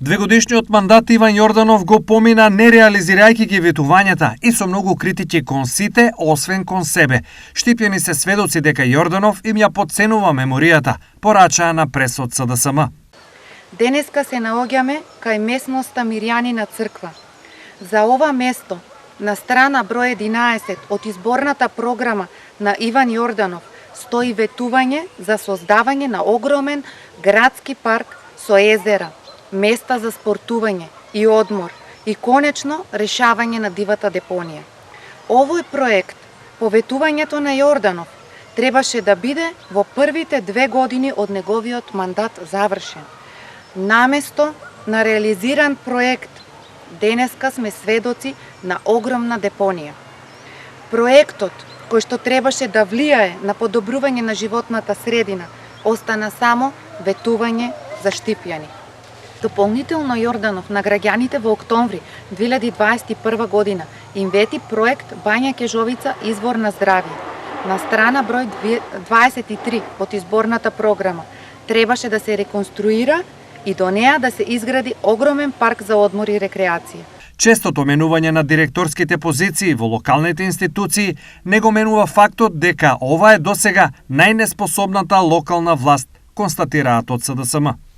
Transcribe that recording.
Двегодишниот мандат Иван Јорданов го помина нереализирајќи ги ветувањата и со многу критики кон сите, освен кон себе. Штипјани се сведоци дека Јорданов им ја потценува меморијата, порачаа на пресот СДСМ. Денеска се наоѓаме кај местноста Мирјанина црква. За ова место, на страна број 11 од изборната програма на Иван Јорданов, стои ветување за создавање на огромен градски парк со езера, места за спортување и одмор и конечно решавање на дивата депонија. Овој проект, поветувањето на Јорданов, требаше да биде во првите 2 години од неговиот мандат завршен. Наместо на реализиран проект, денеска сме сведоци на огромна депонија. Проектот, кој што требаше да влијае на подобрување на животната средина, остана само ветување за Штипјани. Дополнително Јорданов на граѓаните во октомври 2021 година им вети проект Бања Кежовица извор на здравје. На страна број 23 од изборната програма требаше да се реконструира и до неа да се изгради огромен парк за одмор и рекреација. Честото менување на директорските позиции во локалните институции не го менува фактот дека ова е досега најнеспособната локална власт, констатираат од СДСМ.